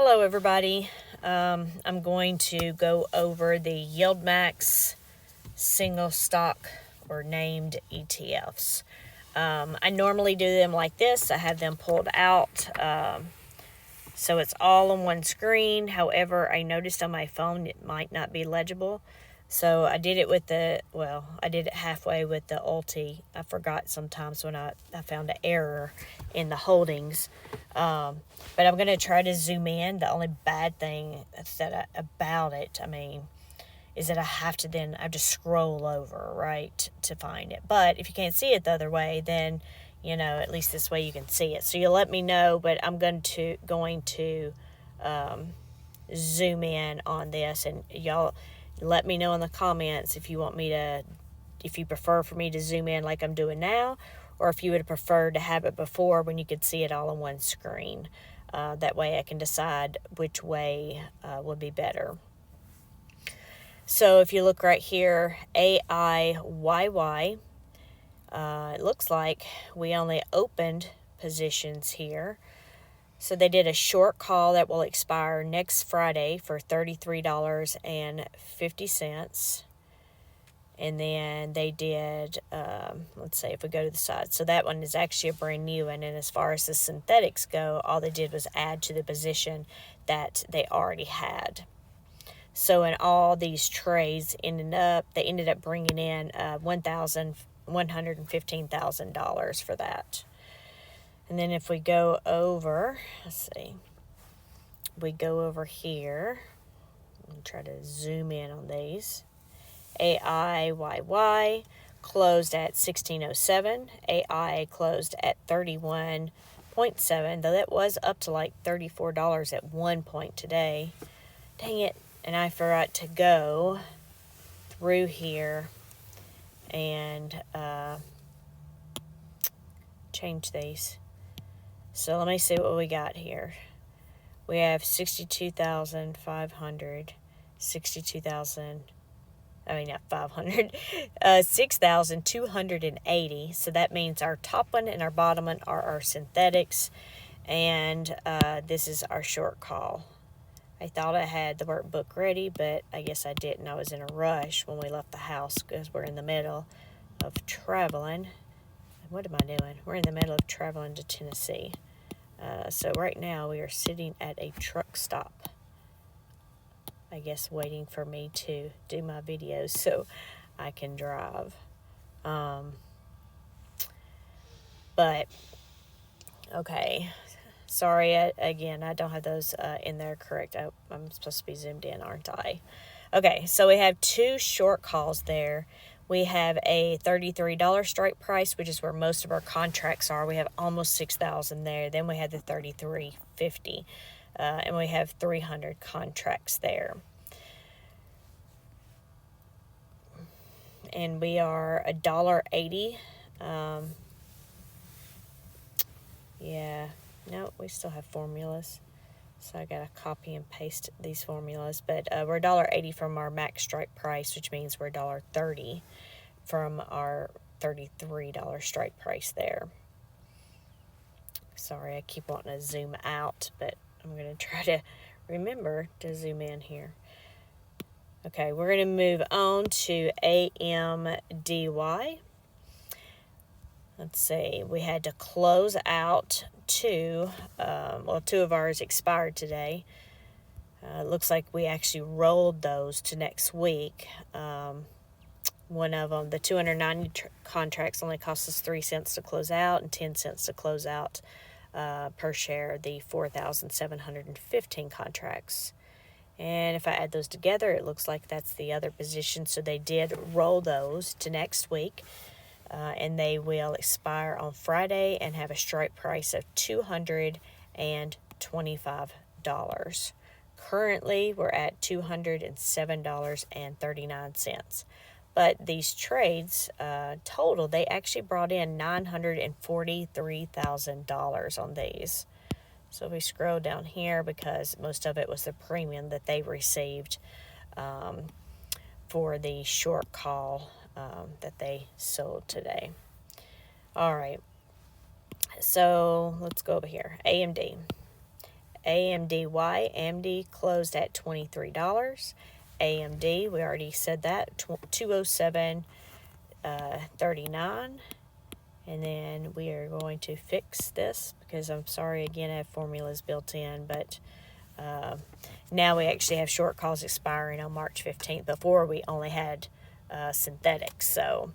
Hello everybody. I'm going to go over the Yieldmax single stock or named ETFs. I normally do them like this. I have them pulled out so it's all on one screen. However, I noticed on my phone it might not be legible. So I did it with I did it halfway with the Ulti. I forgot sometimes when I found an error in the holdings. But I'm going to try to zoom in. The only bad thing about it, is that I have to scroll over, right, to find it. But if you can't see it the other way, then, at least this way you can see it. So you'll let me know, but I'm going to zoom in on this, and y'all let me know in the comments if you prefer for me to zoom in like I'm doing now, or if you would prefer to have it before when you could see it all on one screen. That way I can decide which way would be better. So if you look right here, AIYY, it looks like we only opened positions here. So they did a short call that will expire next Friday for $33.50. And then they did, let's say if we go to the side. So that one is actually a brand new one. And as far as the synthetics go, all they did was add to the position that they already had. So in all these trades they ended up bringing in $115,000 for that. And then if we go over, we go over here and try to zoom in on these. AIYY closed at 1607. AI closed at 31.7, though that was up to like $34 at one point today. Dang it. And I forgot to go through here and change these. So let me see what we got here. We have 62,500, 6,280. So that means our top one and our bottom one are our synthetics. And this is our short call. I thought I had the workbook ready, but I guess I didn't. I was in a rush when we left the house because we're in the middle of traveling. What am I doing? We're in the middle of traveling to Tennessee. So right now we are sitting at a truck stop, I guess waiting for me to do my videos so I can drive. But, okay. Sorry, again, I don't have those in there correct. I'm supposed to be zoomed in, aren't I? Okay, so we have two short calls there. We have a $33 strike price, which is where most of our contracts are. We have almost 6,000 there. Then we have the $33.50, and we have 300 contracts there. And we are $1.80. No, we still have formulas. So I got to copy and paste these formulas. But we're $1.80 from our max strike price, which means we're $1.30 from our $33 strike price there. Sorry, I keep wanting to zoom out, but I'm going to try to remember to zoom in here. Okay, we're going to move on to AMDY. Let's see, we had to close out two of ours expired today. It looks like we actually rolled those to next week. One of them, the 290 contracts, only cost us 3 cents to close out and 10 cents to close out per share, the 4,715 contracts. And if I add those together, it looks like that's the other position. So they did roll those to next week. And they will expire on Friday and have a strike price of $225. Currently, we're at $207.39. But these trades, total, they actually brought in $943,000 on these. So we scroll down here because most of it was the premium that they received for the short call that they sold today. All right. So let's go over here. AMD. AMDY. AMD closed at $23. AMD, we already said that, 207.39. And then we are going to fix this because I'm sorry, again, I have formulas built in, but now we actually have short calls expiring on March 15th. Before we only had synthetics, so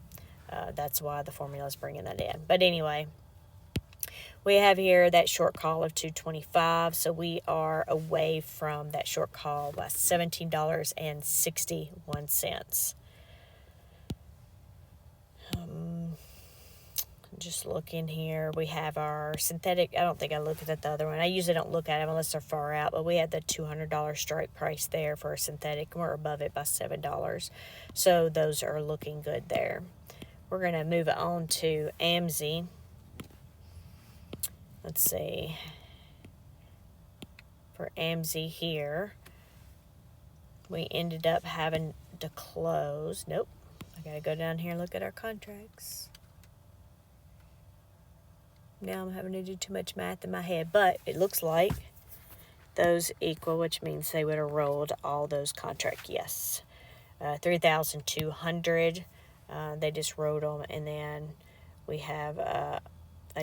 that's why the formula is bringing that in. But anyway, we have here that short call of 225, so we are away from that short call by $17.61. Just looking here, we have our synthetic. I don't think I looked at the other one. I usually don't look at them unless they're far out, but we had the $200 strike price there for a synthetic. We're above it by $7, so those are looking good there. We're going to move on to AMZ. Let's see. For AMZ here, we ended up having to close. Nope. I got to go down here and look at our contracts. Now I'm having to do too much math in my head, but it looks like those equal, which means they would have rolled all those contracts. Yes. 3,200. They just wrote them, and then we have a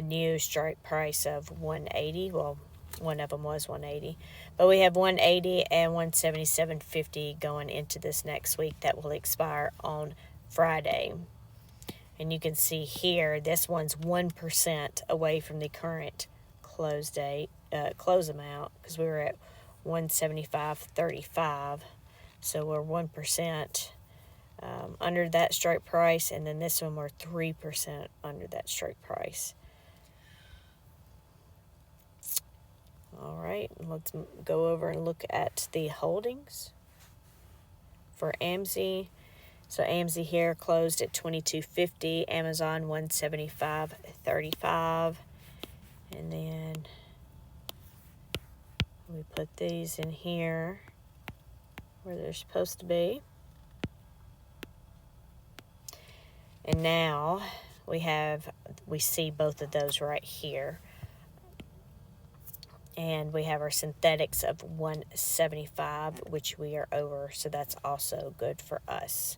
new strike price of 180. Well, one of them was 180, but we have 180 and 177.50 going into this next week that will expire on Friday. And you can see here, this one's 1% away from the current close date, close amount, because we were at 175.35. So we're 1% under that strike price, and then this one we're 3% under that strike price. All right, let's go over and look at the holdings for AMZ. So AMZ here closed at $22.50, Amazon $175.35, and then we put these in here where they're supposed to be. And now we see both of those right here. And we have our synthetics of 175, which we are over, so that's also good for us.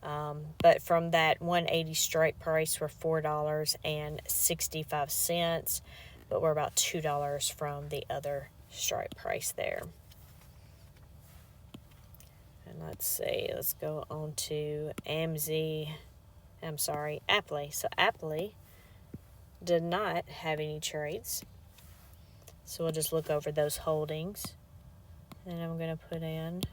But from that 180 strike price, we're $4.65, but we're about $2 from the other strike price there. And let's see, let's go on to Apple. So Apple did not have any trades. So we'll just look over those holdings. And I'm going to put in,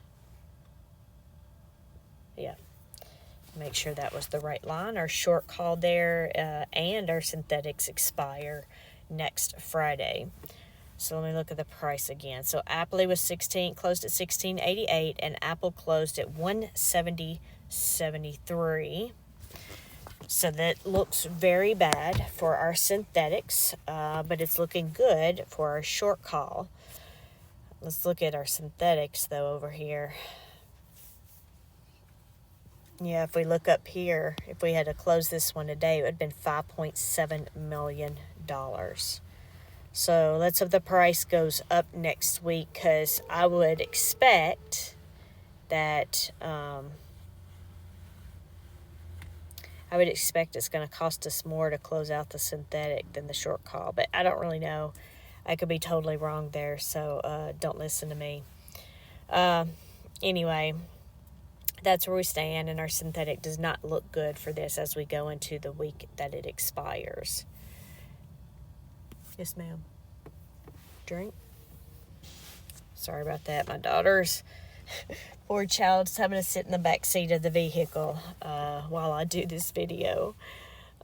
make sure that was the right line. Our short call there and our synthetics expire next Friday. So let me look at the price again. So Apple was closed at $16.88, and Apple closed at $170.73. So that looks very bad for our synthetics, but it's looking good for our short call. Let's look at our synthetics, though, over here. Yeah, if we look up here, if we had to close this one today, it would have been $5.7 million. So let's hope the price goes up next week, because I would expect that it's going to cost us more to close out the synthetic than the short call. But I don't really know. I could be totally wrong there, so don't listen to me. Anyway, that's where we stand, and our synthetic does not look good for this as we go into the week that it expires. Yes, ma'am. Drink? Sorry about that. My daughter's poor child's having to sit in the back seat of the vehicle while I do this video.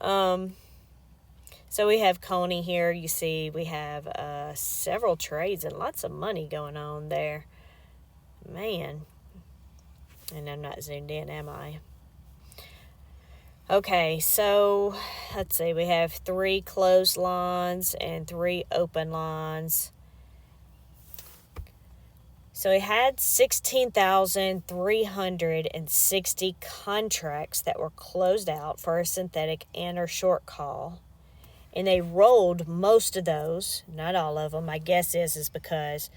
So we have Coney here. You see we have several trades and lots of money going on there. Man. And I'm not zoomed in, am I? Okay, so let's see. We have 3 closed lines and 3 open lines. So we had 16,360 contracts that were closed out for our synthetic and our short call. And they rolled most of those, not all of them. My guess is because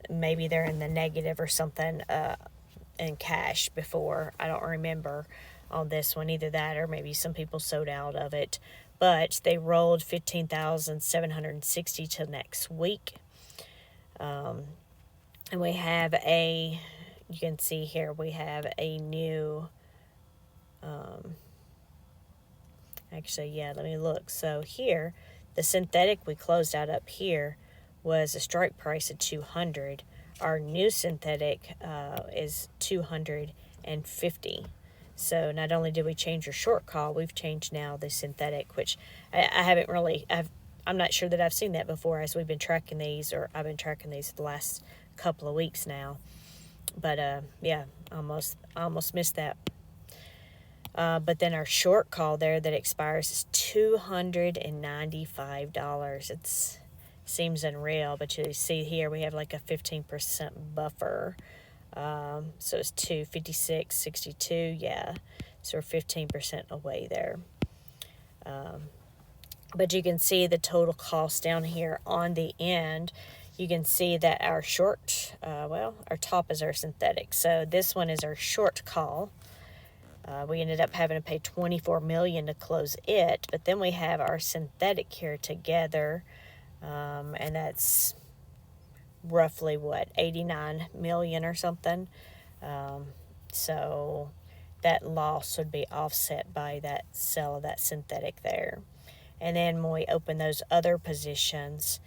maybe they're in the negative or something in cash before. I don't remember on this one, either that or maybe some people sold out of it. But they rolled 15,760 till next week. And we have you can see here, we have a new, actually, yeah, let me look. So here, the synthetic we closed out up here was a strike price of 200. Our new synthetic is 250. So not only did we change your short call, we've changed now the synthetic, which I haven't really, I'm not sure that I've seen that before as we've been tracking these, or I've been tracking these the last couple of weeks now. But yeah, almost missed that. But then our short call there that expires is $295. It seems unreal, but you see here we have like a 15% buffer. So it's 256.62. Yeah, so we're 15% away there. But you can see the total cost down here on the end. You can see that our short, our top is our synthetic. So this one is our short call. We ended up having to pay $24 million to close it, but then we have our synthetic here together, and that's roughly what, 89 million or something. So that loss would be offset by that sale of that synthetic there. And then when we open those other positions,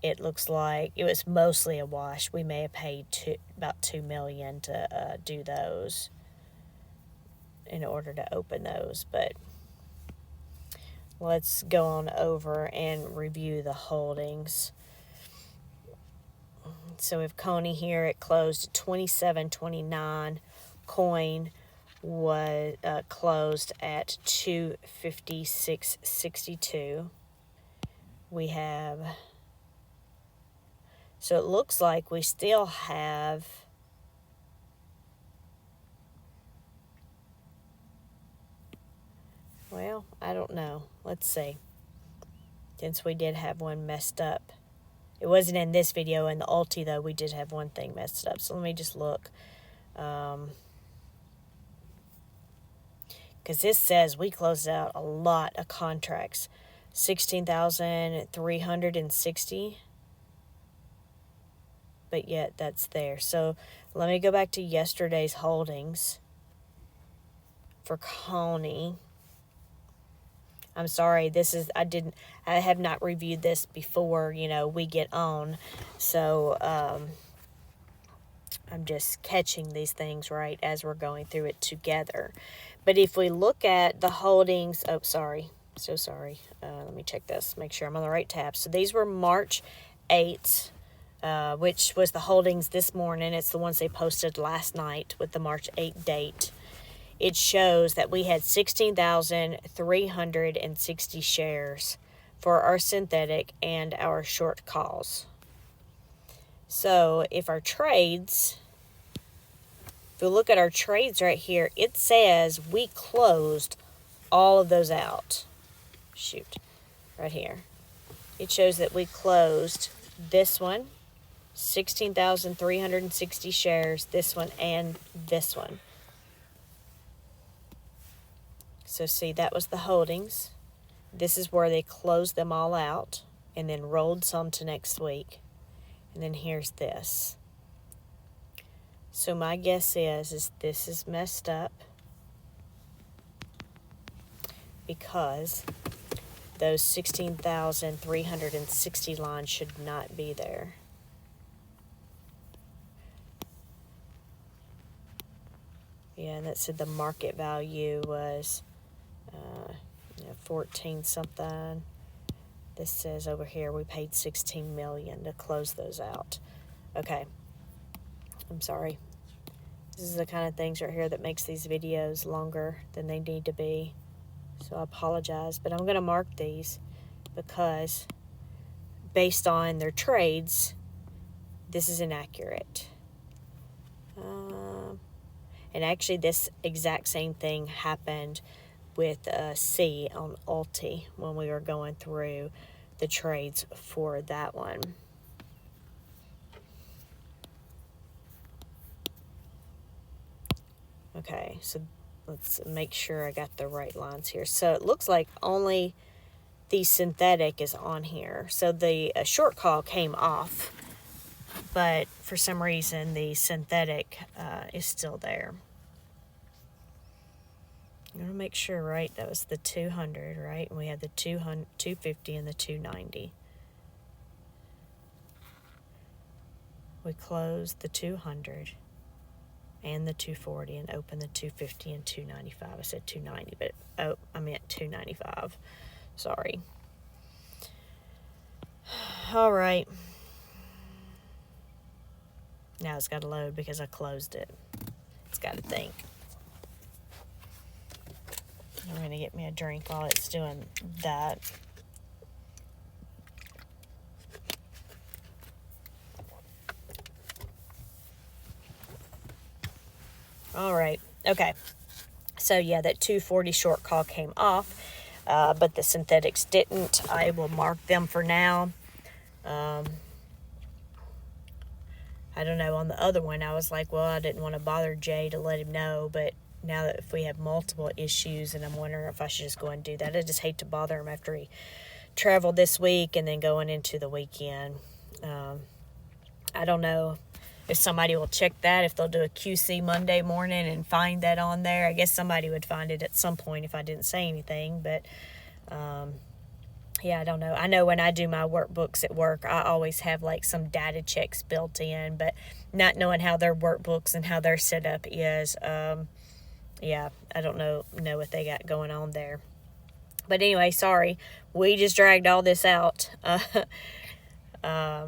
it looks like it was mostly a wash. We may have paid about $2 million to do those in order to open those. But let's go on over and review the holdings. So with Coney here, it closed at $27.29. Coin was closed at $256.62. We have, so it looks like we still have well, I don't know. Let's see. Since we did have one messed up. It wasn't in this video. In the ulti, though, we did have one thing messed up. So let me just look. Because this says we closed out a lot of contracts. 16,360. But yet that's there. So let me go back to yesterday's holdings for Coney. I'm sorry, I have not reviewed this before, we get on. So, I'm just catching these things right as we're going through it together. But if we look at the holdings, let me check this, make sure I'm on the right tab. So these were March 8th, which was the holdings this morning. It's the ones they posted last night with the March 8th date. It shows that we had 16,360 shares for our synthetic and our short calls. So if we look at our trades right here, it says we closed all of those out. Right here. It shows that we closed this one, 16,360 shares, this one, and this one. So see, that was the holdings. This is where they closed them all out and then rolled some to next week. And then here's this. So my guess is this is messed up because those 16,360 lines should not be there. Yeah, that said the market value was 14 something. This says over here we paid 16 million to close those out. Okay, I'm sorry. This is the kind of things right here that makes these videos longer than they need to be. So I apologize, but I'm going to mark these because based on their trades, this is inaccurate. And actually this exact same thing happened with C on Ulti when we were going through the trades for that one. Okay, so let's make sure I got the right lines here. So it looks like only the synthetic is on here. So the short call came off, but for some reason the synthetic is still there. I'm going to make sure, right? That was the 200, right? And we had the 250 and the 290. We closed the 200 and the 240 and opened the 250 and 295. I said 290, but oh, I meant 295. Sorry. All right. Now it's got to load because I closed it. It's got to think. I'm going to get me a drink while it's doing that. All right. Okay. So, yeah, that 240 short call came off, but the synthetics didn't. I will mark them for now. I don't know. On the other one, I was like, well, I didn't want to bother Jay to let him know, but now that if we have multiple issues, and I'm wondering if I should just go and do that. I just hate to bother him after he traveled this week and then going into the weekend. I don't know if somebody will check that, if they'll do a QC Monday morning and find that on there. I guess somebody would find it at some point if I didn't say anything, but yeah, I don't know. I know when I do my workbooks at work, I always have like some data checks built in, but not knowing how their workbooks and how their setup is, yeah, I don't know what they got going on there. But anyway, sorry, we just dragged all this out.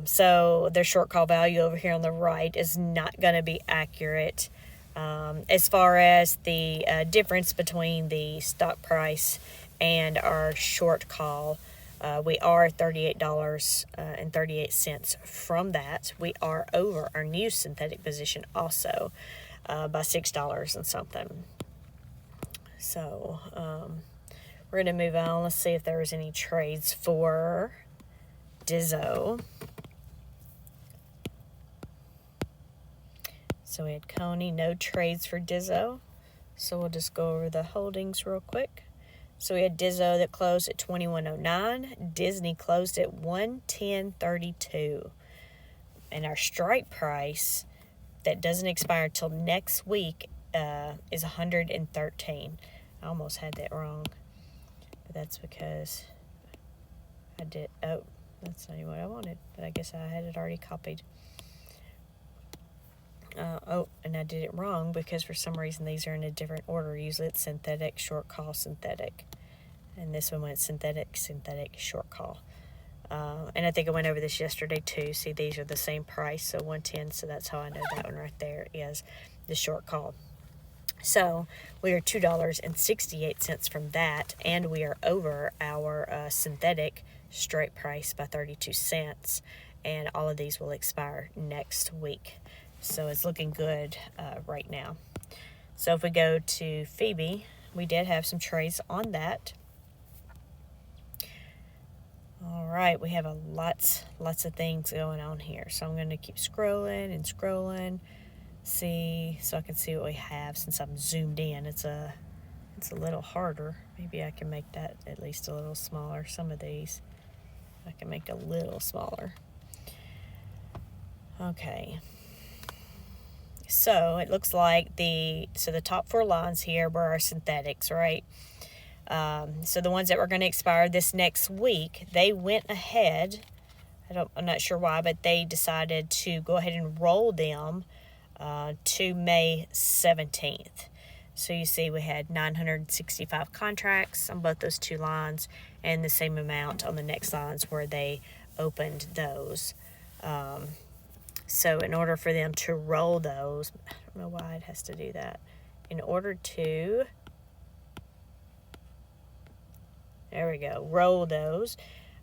So their short call value over here on the right is not going to be accurate. As far as the difference between the stock price and our short call, we are $38.38 from that. We are over our new synthetic position also by $6 and something. So we're going to move on. Let's see if there was any trades for Dizzo. So we had Coney, no trades for Dizzo. So we'll just go over the holdings real quick. So we had Dizzo that closed at $21.09. Disney closed at $110.32. And our strike price that doesn't expire until next week is $113. I almost had that wrong, but that's because I did. Oh, that's not what I wanted, but I guess I had it already copied. Oh, and I did it wrong because for some reason these are in a different order. Usually it's synthetic, short call, synthetic. And this one went synthetic, short call. And I think I went over this yesterday too. See, these are the same price, so 110. So that's how I know that one right there is the short call. So we are $2.68 from that, and we are over our synthetic straight price by 32 cents. And all of these will expire next week. So it's looking good right now. So if we go to Phoebe, we did have some trades on that. All right, we have lots of things going on here. So I'm going to keep scrolling and scrolling, see, so I can see what we have. Since I'm zoomed in, it's a little harder. Maybe I can make that at least a little smaller. Some of these I can make a little smaller. Okay. So it looks like the top four lines here were our synthetics, right? So the ones that were going to expire this next week, they went ahead. I'm not sure why, but they decided to go ahead and roll them to May 17th. So you see we had 965 contracts on both those two lines and the same amount on the next lines where they opened those. So in order for them to roll those, I don't know why it has to do that. In order to, there we go, roll those,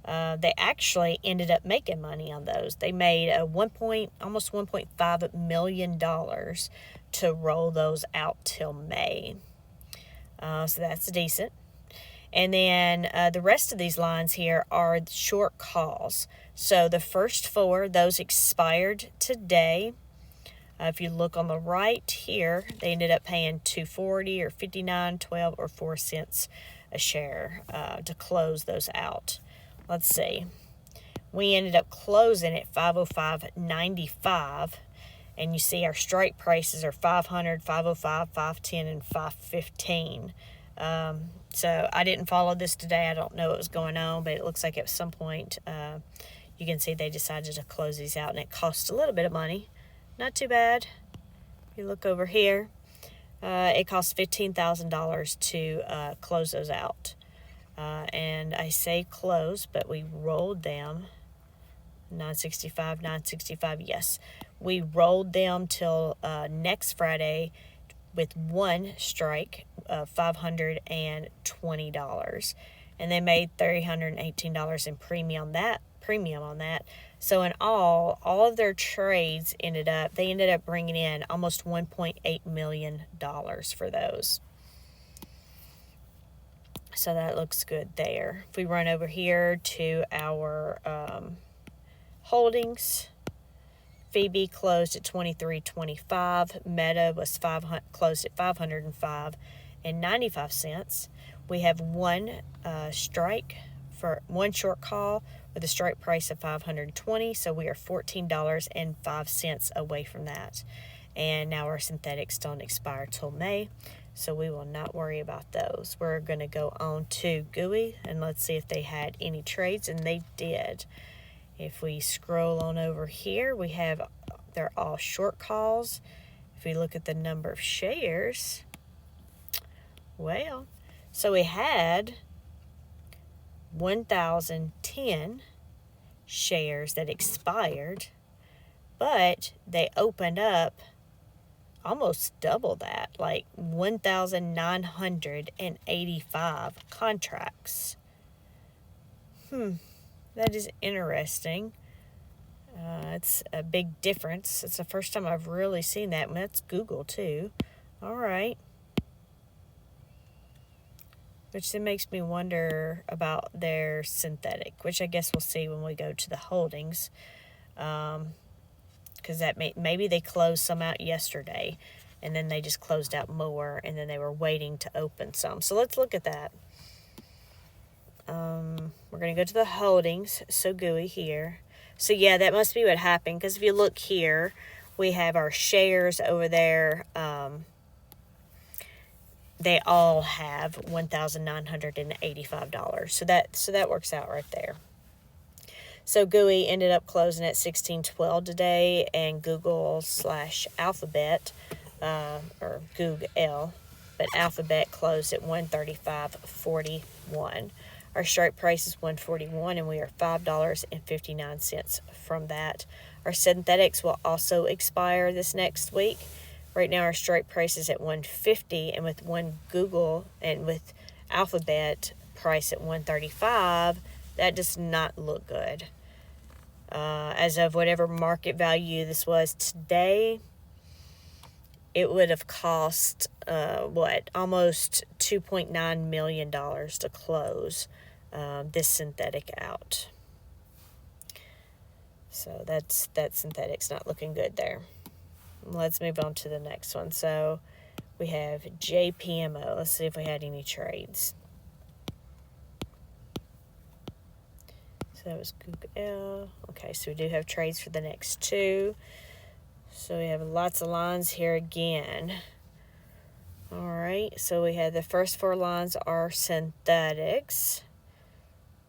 they actually ended up making money on those. They made almost $1.5 million to roll those out till May. So that's decent. And then the rest of these lines here are short calls. So the first four, those expired today. If you look on the right here, they ended up paying $2.40 or $59.12 or 4 cents a share to close those out. Let's see. We ended up closing at 505.95, and you see our strike prices are 500, 505, 510, and 515. So I didn't follow this today. I don't know what was going on, but it looks like at some point you can see they decided to close these out, and it cost a little bit of money. Not too bad. If you look over here, it cost $15,000 to close those out. And I say close, but we rolled them. 965, yes. We rolled them till next Friday with one strike of $520. And they made $318 in premium on that. So in all of their trades ended up bringing in almost $1.8 million for those. So that looks good there. If we run over here to our holdings, Phoebe closed at $23.25. Meta was closed at $505.95. We have one strike for one short call with a strike price of $520, so we are $14.05 away from that. And now our synthetics don't expire till May, so we will not worry about those. We're going to go on to GUI, and let's see if they had any trades, and they did. If we scroll on over here, they're all short calls. If we look at the number of shares, well, so we had 1,010 shares that expired, but they opened up almost double that, like 1,985 contracts. That is interesting. It's a big difference. It's the first time I've really seen that. And that's Google too. All right. Which then makes me wonder about their synthetic, which I guess we'll see when we go to the holdings. Because maybe they closed some out yesterday, and then they just closed out more, and then they were waiting to open some. So let's look at that. We're going to go to the holdings, so GUI here. So yeah, that must be what happened, because if you look here, we have our shares over there. They all have $1,985. So that works out right there. So GUI ended up closing at $16.12 today, and Google/Alphabet, or Google, but Alphabet closed at $135.41. Our strike price is $141, and we are $5.59 from that. Our synthetics will also expire this next week. Right now, our strike price is at $150, and with one Google and with Alphabet price at $135, that does not look good. As of whatever market value this was today, it would have cost almost $2.9 million to close this synthetic out. So that synthetic's not looking good there. Let's move on to the next one. So we have JPMO. Let's see if we had any trades. So that was Google. Okay, so we do have trades for the next two. So we have lots of lines here again. All right, so we have the first four lines are synthetics.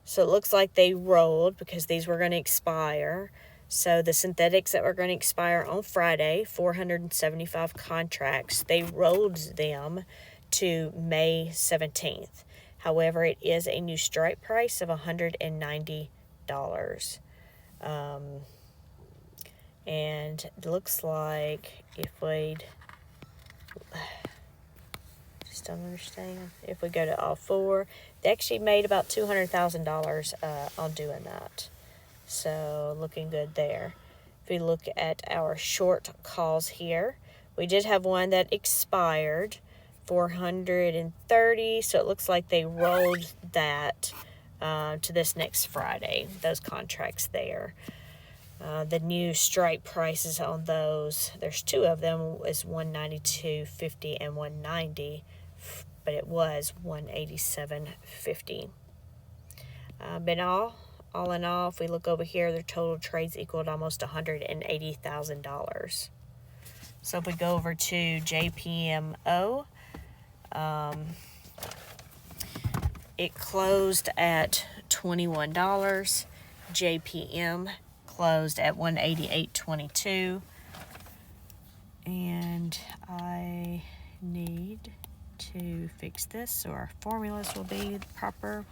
So it looks like they rolled because these were going to expire. So the synthetics that were going to expire on Friday, 475 contracts, they rolled them to May 17th. However, it is a new strike price of $190. And it looks like if we'd... just don't understand. If we go to all four, they actually made about $200,000 on doing that. So looking good there. If we look at our short calls here, we did have one that expired 430. So it looks like they rolled that to this next Friday, those contracts there. The new strike prices on those, there's two of them, is $192.50 and $190, but it was $187.50. But all in all, if we look over here, their total trades equaled almost $180,000. So if we go over to JPMO, it closed at $21. JPM closed at $188.22. And I need to fix this so our formulas will be proper.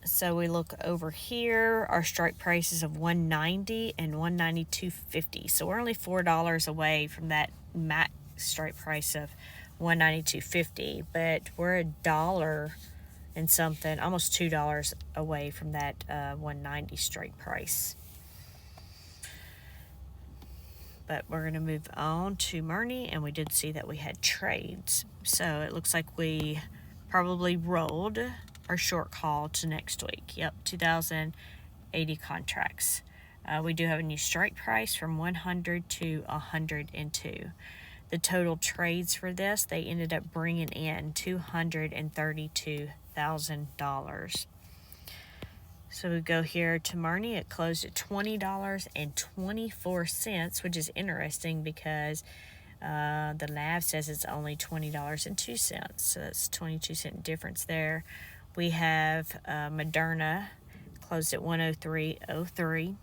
So we look over here, our strike prices of $190 and $192.50. So we're only $4 away from that max strike price of $192.50, but we're $1 and something, almost $2 away from that $190 strike price. But we're going to move on to Murney, and we did see that we had trades. So it looks like we probably rolled our short call to next week. Yep, 2,080 contracts. We do have a new strike price from 100 to 102. The total trades for this, they ended up bringing in $232,000. So we go here to Murney. It closed at $20.24, which is interesting because the nav says it's only $20.02. So that's 22-cent difference there. We have Moderna closed at $103.03.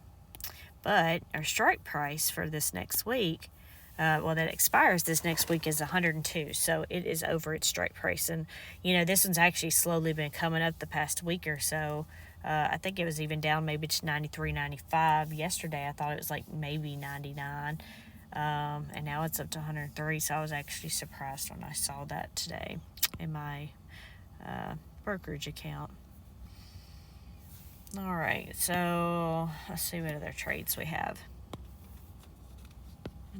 But our strike price for this next week, that expires this next week, is $102. So it is over its strike price. And, this one's actually slowly been coming up the past week or so. I think it was even down maybe to $93.95. Yesterday I thought it was like maybe $99. And now it's up to $103. So I was actually surprised when I saw that today in my brokerage account. All right, so let's see what other trades we have.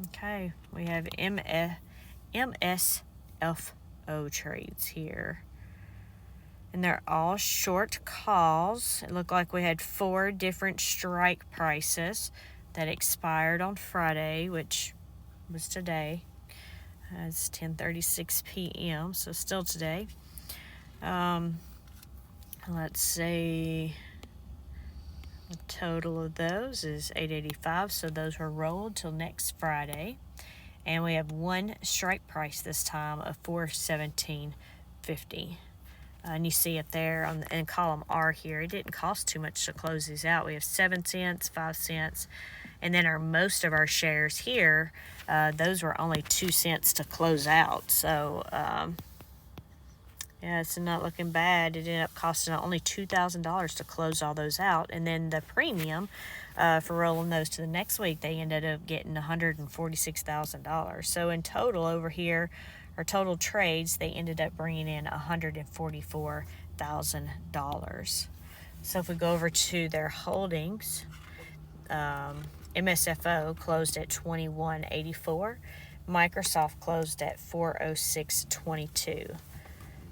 Okay, we have MSFO trades here. And they're all short calls. It looked like we had 4 different strike prices that expired on Friday, which was today. It's 10:36 p.m., so still today. Let's see. The total of those is 885, so those were rolled till next Friday. And we have one strike price this time of $417.50. And you see it there in column R here. It didn't cost too much to close these out. We have 7 cents, 5 cents, and then most of our shares here, those were only 2 cents to close out. So yeah, it's not looking bad. It ended up costing only $2,000 to close all those out. And then the premium for rolling those to the next week, they ended up getting $146,000. So in total over here, our total trades, they ended up bringing in $144,000. So if we go over to their holdings, MSFO closed at $21.84. Microsoft closed at $406.22.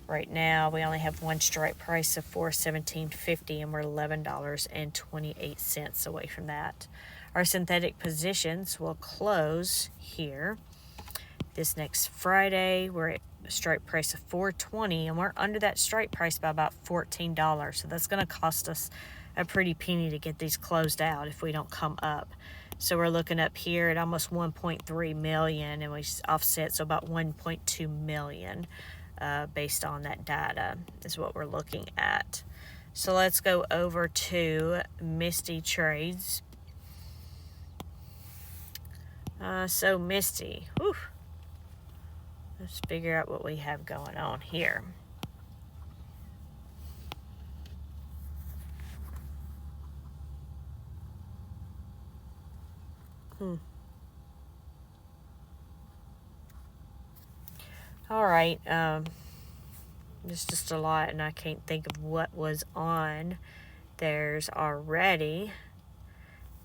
Right now, we only have one strike price of $417.50, and we're $11.28 away from that. Our synthetic positions will close here this next Friday. We're at a strike price of $420, and we're under that strike price by about $14. So that's going to cost us a pretty penny to get these closed out if we don't come up. So we're looking up here at almost 1.3 million, and we offset, so about 1.2 million. Based on that data is what we're looking at. So let's go over to Misty Trades. So Misty, whew. Let's figure out what we have going on here. All right, it's just a lot, and I can't think of what was on theirs already.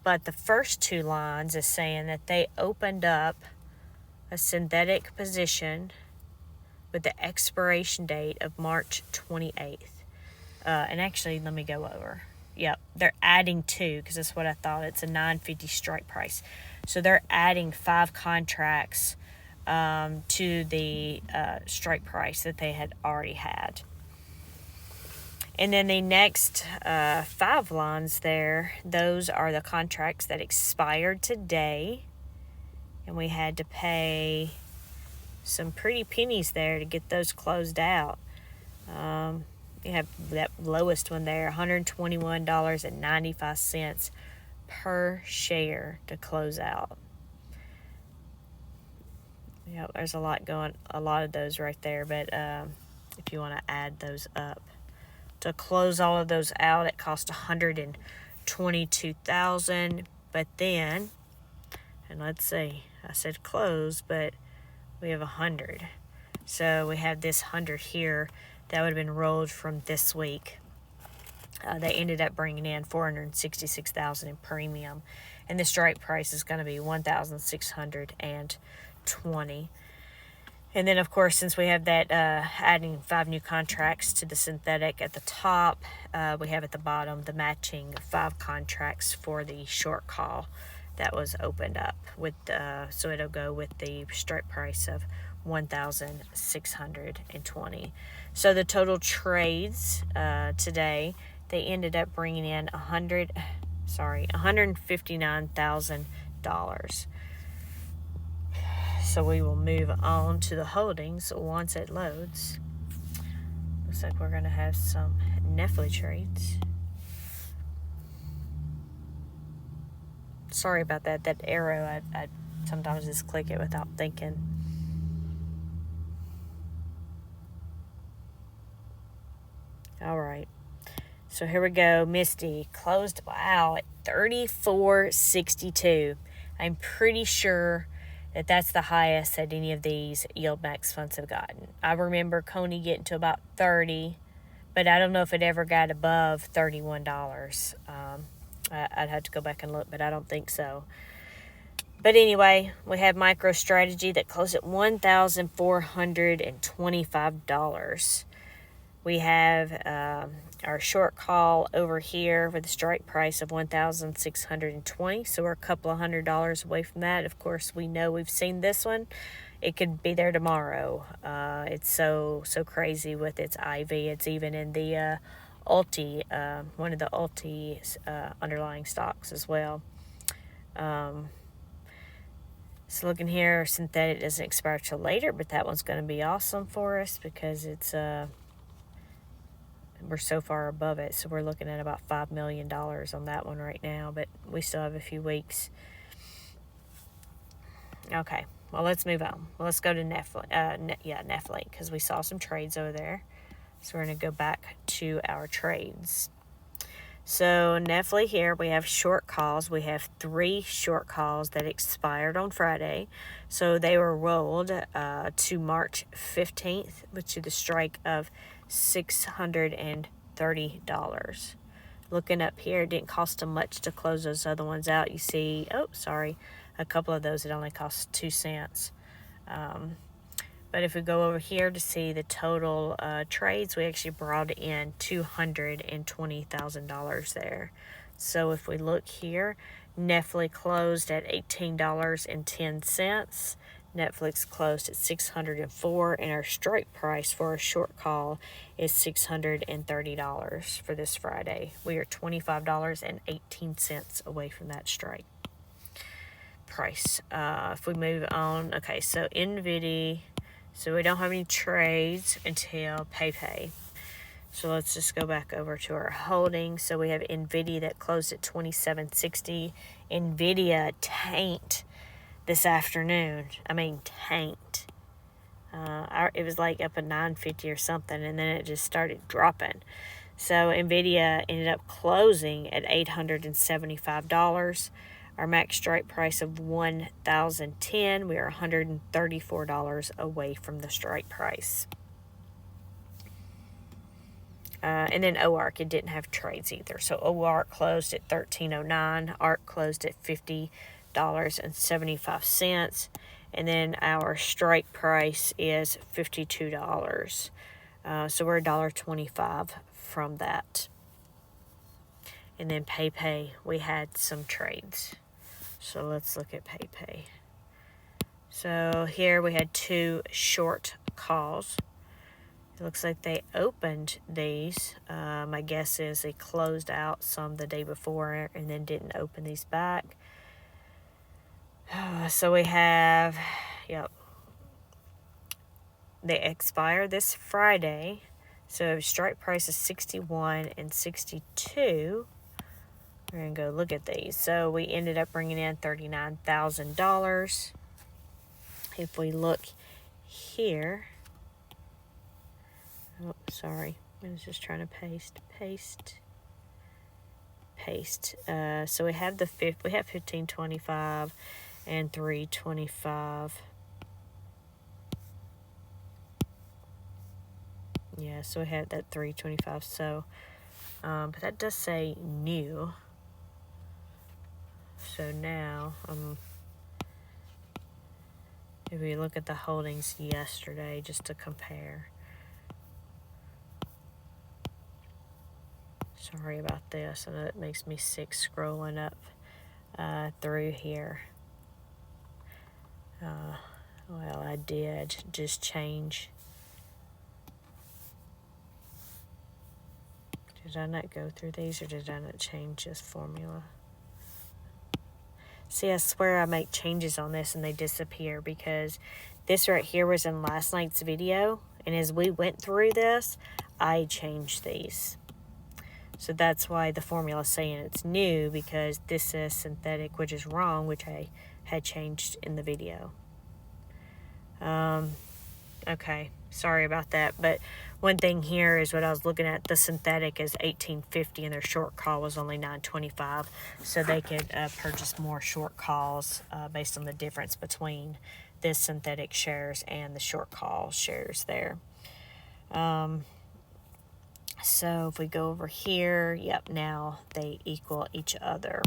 But the first 2 lines is saying that they opened up a synthetic position with the expiration date of March 28th. And actually, let me go over. Yep, they're adding 2 because that's what I thought. It's a $9.50 strike price. So they're adding 5 contracts to the strike price that they had already had. And then the next 5 lines there, those are the contracts that expired today. And we had to pay some pretty pennies there to get those closed out. You have that lowest one there, $121.95 per share to close out. Yep, there's a lot of those right there, but if you want to add those up. To close all of those out, it cost $122,000, but then, and let's see, I said close, but we have 100. So we have this 100 here that would have been rolled from this week. They ended up bringing in $466,000 in premium, and the strike price is going to be $1,620. And then, of course, since we have that adding 5 new contracts to the synthetic at the top, we have at the bottom the matching 5 contracts for the short call that was opened up with. So it'll go with the strike price of $1,620. So the total trades today, they ended up bringing in $159,000. So we will move on to the holdings once it loads. Looks like we're going to have some Netflix trades. Sorry about that. That arrow, I sometimes just click it without thinking. All right. So here we go. Misty closed, wow, at $34.62. I'm pretty sure that's the highest that any of these Yieldmax funds have gotten. I remember Coney getting to about 30, but I don't know if it ever got above $31. I'd have to go back and look, but I don't think so. But anyway, we have MicroStrategy that closed at $1,425. We have our short call over here with a strike price of $1,620. So we're a couple of $100 away from that. Of course, we know we've seen this one. It could be there tomorrow. It's so crazy with its IV. It's even in the Ulti, one of the Ulti underlying stocks as well. So looking here, synthetic doesn't expire till later, but that one's going to be awesome for us because it's we're so far above it. So we're looking at about $5 million on that one right now, but we still have a few weeks. Okay, well, let's move on. Well, let's go to Netflix, Netflix, because we saw some trades over there. So we're going to go back to our trades. So Netflix here, we have short calls. We have 3 short calls that expired on Friday. So they were rolled to March 15th, which is the strike of $630. Looking up here, it didn't cost them much to close those other ones out. You see, a couple of those, it only cost 2 cents. But if we go over here to see the total trades, we actually brought in $220,000 there. So if we look here, Netflix closed at $18.10. Netflix closed at $604, and our strike price for a short call is $630 for this Friday. We are $25.18 away from that strike price. If we move on, okay, so NVIDIA, so we don't have any trades until PayPay. So let's just go back over to our holdings. So we have NVIDIA that closed at $27.60. NVIDIA tanked this afternoon. Tanked. It was like up at $9.50 or something, and then it just started dropping. So NVIDIA ended up closing at $875. Our max strike price of $1,010. We are $134 away from the strike price. And then OARC, it didn't have trades either. So OARC closed at $13.09. ARC closed at $50.75. And then our strike price is $52. So we're $1.25 from that. And then PayPay, we had some trades. So let's look at PayPay. So here we had 2 short calls. It looks like they opened these. My guess is they closed out some the day before and then didn't open these back. So we have, yep, they expire this Friday. So strike price is 61 and 62. We're going to go look at these. So we ended up bringing in $39,000. If we look here, oh, sorry, I was just trying to paste. So we have we have 1525 and 325. Yeah, so we had that 325. So, but that does say new. So now, if we look at the holdings yesterday, just to compare. Sorry about this. I know it makes me sick scrolling up through here. Well, I did just change. Did I not go through these, or did I not change this formula? See, I swear I make changes on this and they disappear, because this right here was in last night's video, and as we went through this, I changed these. So that's why the formula is saying it's new, because this is synthetic, which is wrong, which I had changed in the video. Okay, sorry about that. But one thing here is what I was looking at. The synthetic is $18.50 and their short call was only $9.25. So they could purchase more short calls based on the difference between this synthetic shares and the short call shares there. So if we go over here, yep, now they equal each other.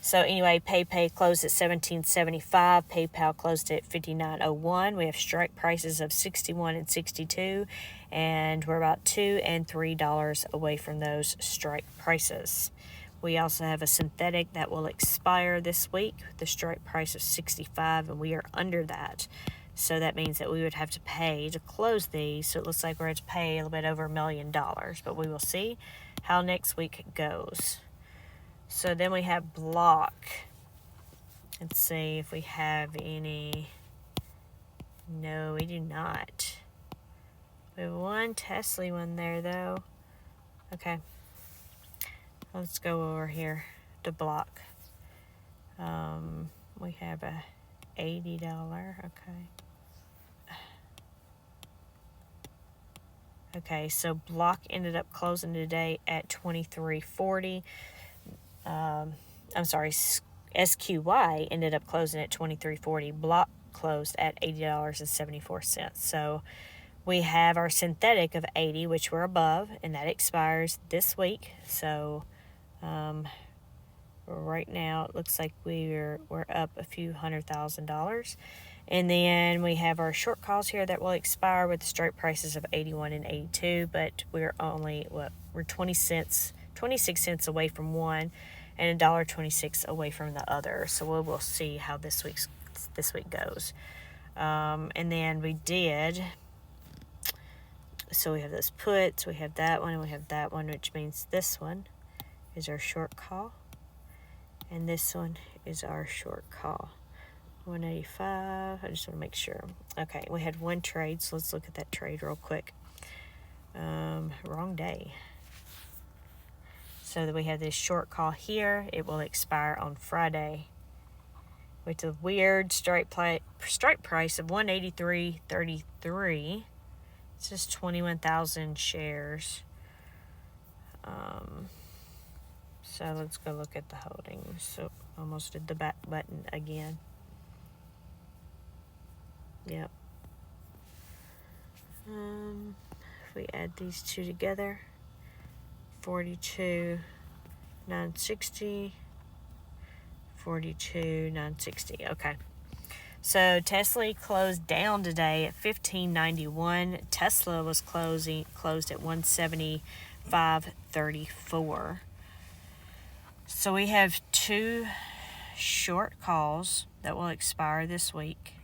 So anyway, PayPay closed at $17.75. PayPal closed at $59.01. We have strike prices of $61 and $62, and we're about $2 and $3 away from those strike prices. We also have a synthetic that will expire this week with the strike price of $65, and we are under that. So that means that we would have to pay to close these. So it looks like we're going to pay a little bit over $1 million, but we will see how next week goes. So then we have Block. Let's see if we have any. No, we do not. We have one Tesla one there, though. Okay. Let's go over here to Block. We have a $80. Okay. Okay, so Block ended up closing today at $23.40. I'm sorry, SQY ended up closing at $23.40. Block closed at $80.74. So we have our synthetic of 80, which we're above, and that expires this week. So right now it looks like we're up a few $100,000. And then we have our short calls here that will expire with strike prices of 81 and 82, but we're only we're 26 cents away from one and $1.26 away from the other. So we'll see how this week goes. And then we did, so we have those puts, we have that one, and we have that one, which means this one is our short call, and this one is our short call. 185. I just want to make sure. Okay, we had one trade, so let's look at that trade real quick. Wrong day. So that we have this short call here. It will expire on Friday with a weird strike price of 183.33. It's just 21,000 shares. So let's go look at the holdings. So almost did the back button again. Yep. If we add these two together, 42,960, 42,960. Okay. So Tesla closed down today at 1591. Tesla was closed at 175.34. So we have 2 short calls that will expire this week.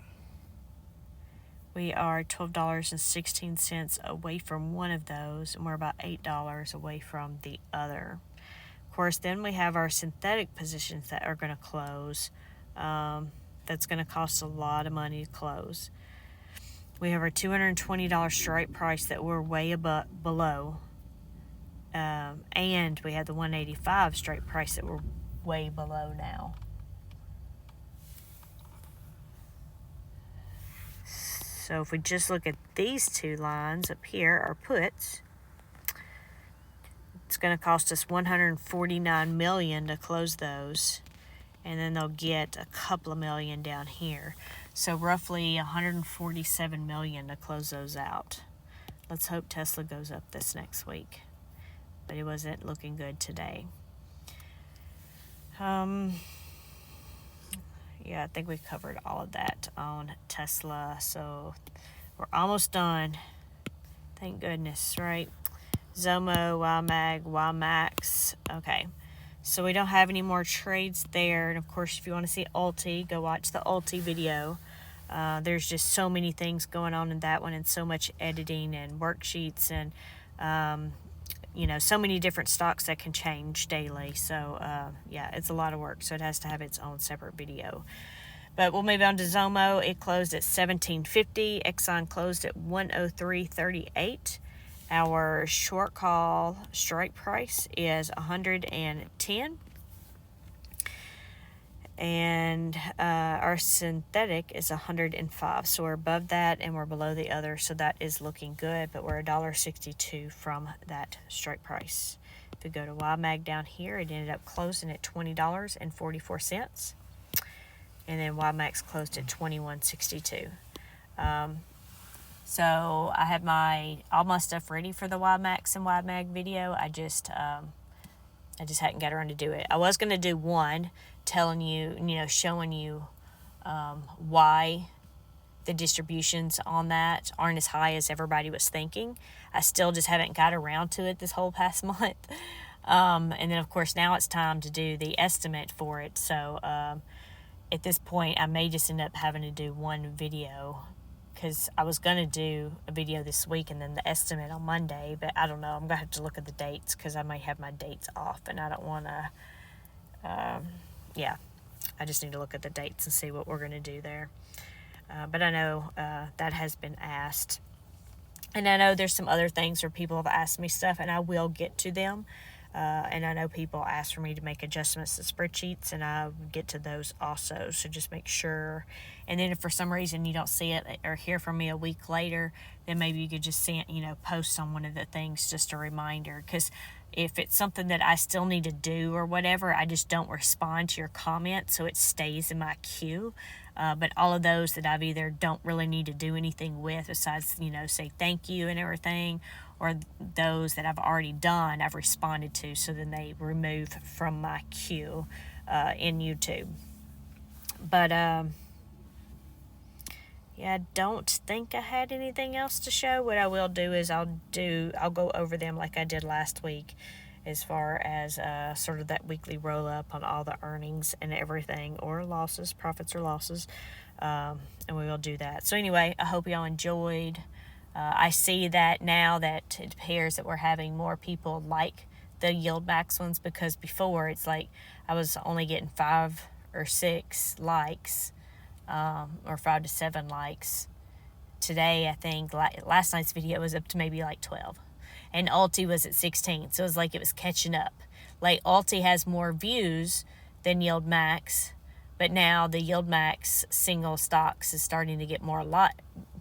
We are $12.16 away from one of those, and we're about $8 away from the other. Of course, then we have our synthetic positions that are going to close. That's going to cost a lot of money to close. We have our $220 strike price that we're way below. And we have the 185 strike price that we're way below now. So if we just look at these 2 lines up here, our puts, it's going to cost us $149 million to close those, and then they'll get a couple of million down here. So roughly $147 million to close those out. Let's hope Tesla goes up this next week, but it wasn't looking good today. Yeah, I think we covered all of that on Tesla, so we're almost done. Thank goodness, right? Zomo, YMAG, Yieldmax. Okay, so we don't have any more trades there. And of course, if you want to see Ulti, go watch the Ulti video. There's just so many things going on in that one, and so much editing and worksheets, and so many different stocks that can change daily. So yeah, it's a lot of work, so it has to have its own separate video. But we'll move on to Zomo. It closed at $17.50. Exxon closed at $103.38. Our short call strike price is $110. And our synthetic is $105. So we're above that and we're below the other. So that is looking good. But we're $1.62 from that strike price. If we go to YMAG down here, it ended up closing at $20.44. And then Yieldmax closed at $21.62. So I have all my stuff ready for the Yieldmax and YMAG video. I just hadn't got around to do it. I was going to do one telling you, showing you why the distributions on that aren't as high as everybody was thinking. I still just haven't got around to it this whole past month. And then, of course, now it's time to do the estimate for it. So at this point, I may just end up having to do one video, because I was going to do a video this week and then the estimate on Monday, but I don't know. I'm going to have to look at the dates, because I might have my dates off, and I don't want to, I just need to look at the dates and see what we're going to do there. But I know that has been asked. And I know there's some other things where people have asked me stuff, and I will get to them. And I know people ask for me to make adjustments to spreadsheets, and I get to those also. So just make sure. And then if for some reason you don't see it or hear from me a week later, then maybe you could just post on one of the things, just a reminder. Because if it's something that I still need to do or whatever, I just don't respond to your comment, so it stays in my queue. But all of those that I've either don't really need to do anything with besides, say thank you and everything, or those that I've already done, I've responded to, so then they remove from my queue in YouTube. But I don't think I had anything else to show. What I will do is I'll go over them like I did last week, as far as sort of that weekly roll up on all the earnings and everything, or losses, profits or losses, and we will do that. So anyway, I hope y'all enjoyed. I see that now that it appears that we're having more people like the Yieldmax ones, because before it's like I was only getting 5 or 6 likes, or 5 to 7 likes. Today, I think last night's video was up to maybe like 12, and Ulti was at 16. So it was like it was catching up. Like Ulti has more views than Yieldmax, but now the Yieldmax single stocks is starting to get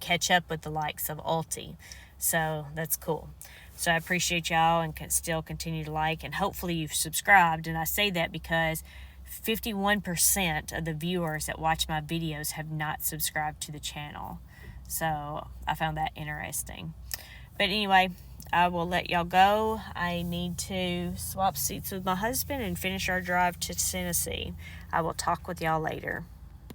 catch up with the likes of Ulti. So that's cool. So I appreciate y'all, and can still continue to like, and hopefully you've subscribed. And I say that because 51% of the viewers that watch my videos have not subscribed to the channel. So I found that interesting. But anyway, I will let y'all go. I need to swap seats with my husband and finish our drive to Tennessee. I will talk with y'all later.